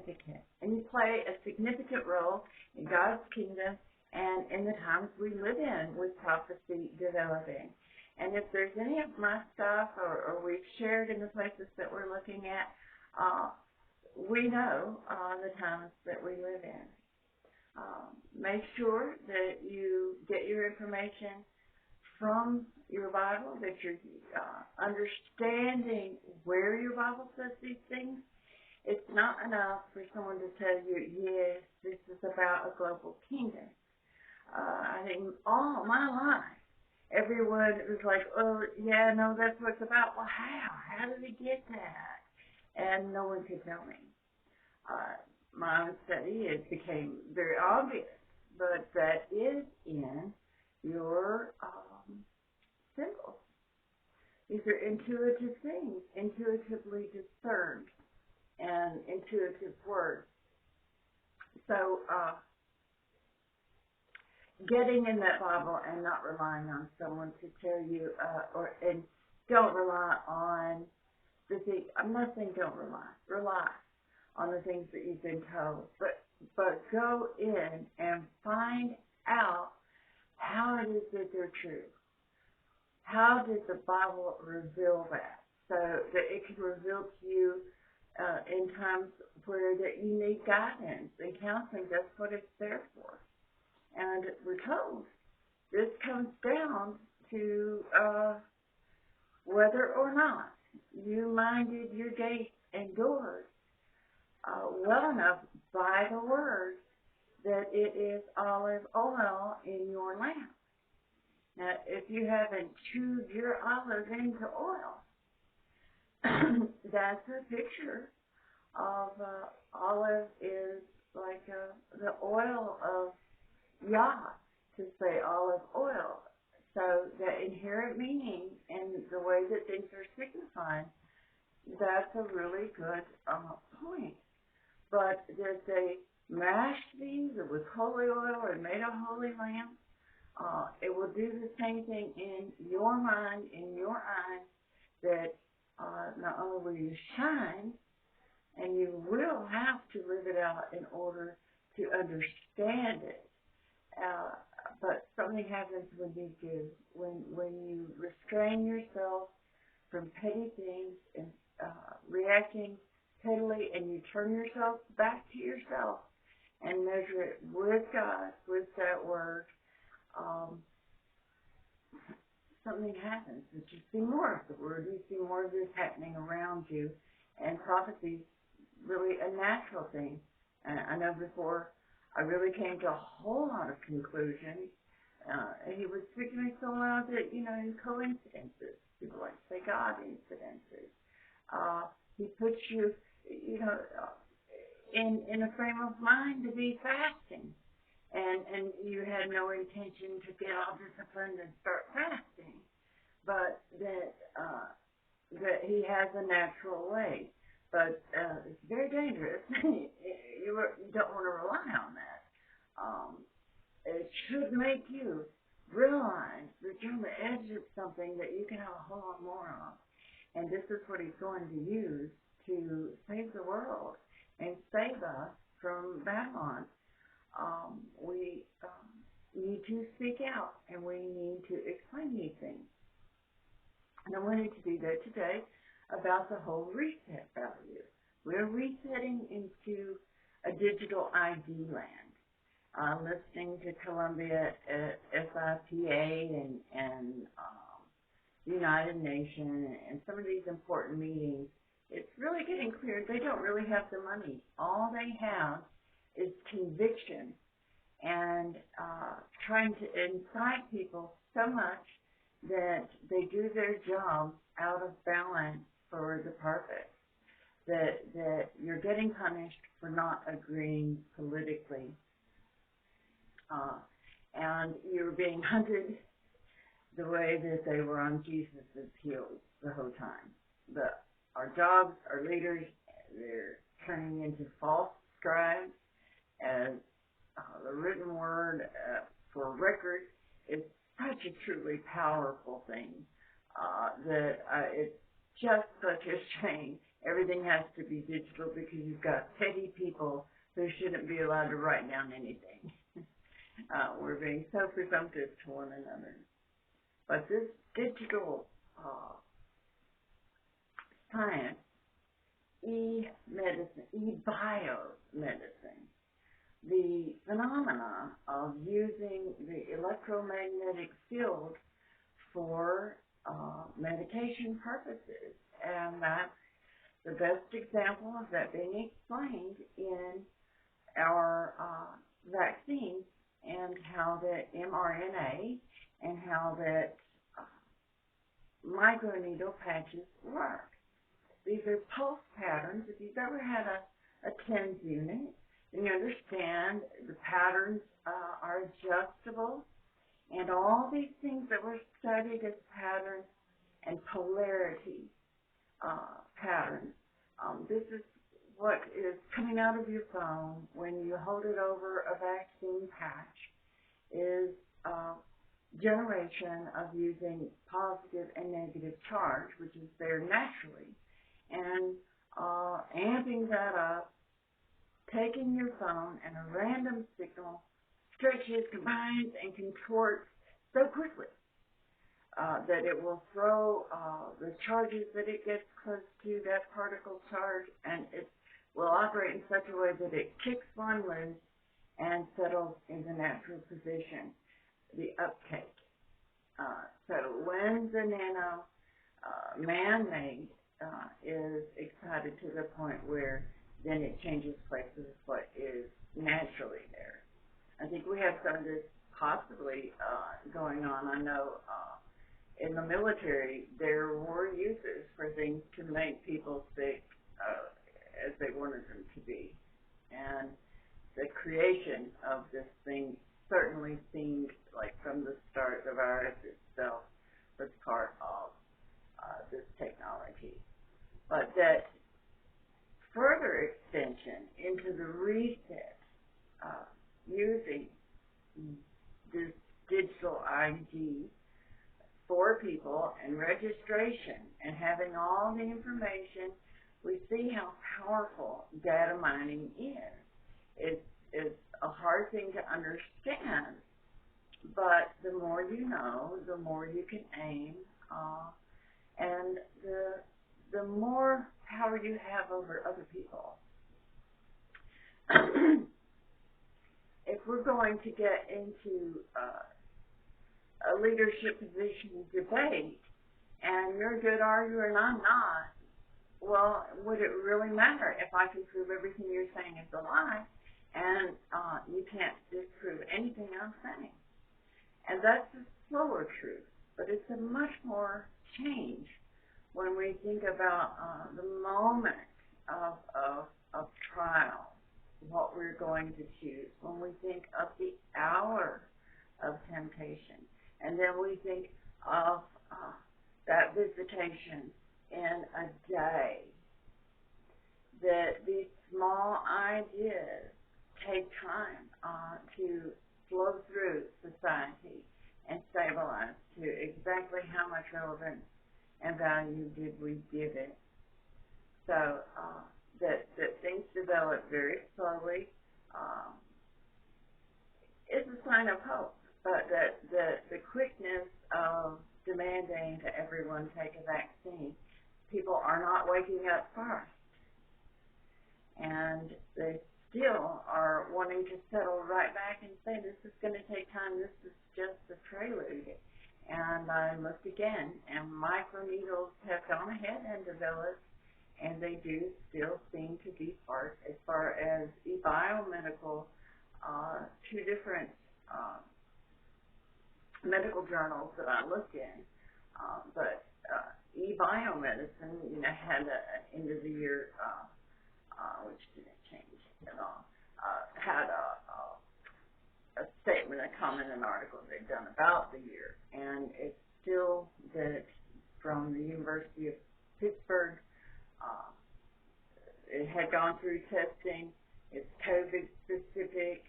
significant. And you play a significant role in God's kingdom and in the times we live in with prophecy developing. And if there's any of my stuff or we've shared in the places that we're looking at, we know the times that we live in. Make sure that you get your information from your Bible, that you're understanding where your Bible says these things. It's not enough for someone to tell you, yes, this is about a global kingdom. I think all my life, everyone was like, oh, yeah, no, that's what it's about. Well, how? How did we get that? And no one could tell me. My own study, it became very obvious, but that is in your symbols. These are intuitive things, intuitively discerned, and intuitive words. So, getting in that Bible and not relying on someone to tell you, and don't rely on the thing. I'm not saying don't rely. Rely on the things that you've been told, but go in and find out how it is that they're true. How did the Bible reveal that, so that it can reveal to you in times where that you need guidance and counseling? That's what it's there for. And we're told this comes down to whether or not you minded your gates and doors well enough by the word that it is olive oil in your lamp. Now, if you haven't chewed your olive into oil, that's a picture of olive is like the oil of Yah, to say olive oil. So the inherent meaning and the way that things are signified, that's a really good point. But that they mashed these with holy oil and made a holy lamp, it will do the same thing in your mind, in your eyes, that not only will you shine, and you will have to live it out in order to understand it. But something happens when you do, when you restrain yourself from petty things and reacting pettily, and you turn yourself back to yourself and measure it with God, with that word. Something happens. And you see more of the word, you see more of this happening around you, and prophecy is really a natural thing. And I know before I really came to a whole lot of conclusions. He would speak to me so loud that, in coincidences, people like to say God incidences. He puts you, in a frame of mind to be fasting. And you had no intention to get all disciplined and start fasting. But that he has a natural way. But it's very dangerous. You don't want to rely on that. It should make you realize that you're on the edge of something that you can have a whole lot more of. And this is what he's going to use to save the world and save us from Babylon. We need to speak out, and we need to explain these things. And I wanted to do that today about the whole reset value. We're resetting into a digital ID land. Listening to Columbia SIPA and United Nations and some of these important meetings, it's really getting clear they don't really have the money. All they have is conviction and trying to incite people so much that they do their job out of balance for the purpose. That you're getting punished for not agreeing politically. And you're being hunted the way that they were on Jesus' heels the whole time. Our jobs, our leaders, they're turning into false scribes, as the written word for record is such a truly powerful thing that it's just such a shame everything has to be digital because you've got petty people who shouldn't be allowed to write down anything. We're being so presumptive to one another. But this digital science, e-medicine, e-biomedicine, the phenomena of using the electromagnetic field for medication purposes. And that's the best example of that being explained in our vaccine, and how that mRNA and how that microneedle patches work. These are pulse patterns. If you've ever had a TENS unit, then you understand the patterns are adjustable, and all these things that were studied as patterns and polarity patterns. This is what is coming out of your phone when you hold it over a vaccine patch, is generation of using positive and negative charge, which is there naturally, and amping that up, taking your phone, and a random signal stretches, combines, and contorts so quickly that it will throw the charges that it gets close to, that particle charge, and it will operate in such a way that it kicks one loose and settles in the natural position, the uptake. So when the nano man-made is excited to the point where then it changes places with what is naturally there. I think we have some of this possibly going on. I know in the military there were uses for things to make people sick as they wanted them to be. And the creation of this thing certainly seemed like from the start the virus itself was part of this technology. But that further extension into the reset using this digital ID for people and registration and having all the information, we see how powerful data mining is. It's a hard thing to understand, but the more you know, the more you can aim, and the more power you have over other people. If we're going to get into a leadership position debate, and you're a good arguer and I'm not, well, would it really matter if I can prove everything you're saying is a lie, and you can't disprove anything I'm saying? And that's a slower truth, but it's a much more change when we think about the moment of trial, what we're going to choose, when we think of the hour of temptation, and then we think of that visitation in a day, that these small ideas take time to flow through society and stabilize to exactly how much relevance and value did we give it. So that things develop very slowly is a sign of hope, but that the quickness of demanding that everyone take a vaccine, people are not waking up first, and they still are wanting to settle right back and say, this is going to take time, this is just the prelude. And I looked again, and microneedles have gone ahead and developed, and they do still seem to be part, as far as biomedical, two different medical journals that I looked in, but e-biomedicine, had an end of the year, which didn't change at all, had a statement, a comment, an article they've done about the year, and it's still that from the University of Pittsburgh. It had gone through testing. It's COVID specific,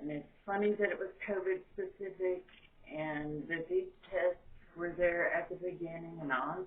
and it's funny that it was COVID specific, and that these tests were there at the beginning and onset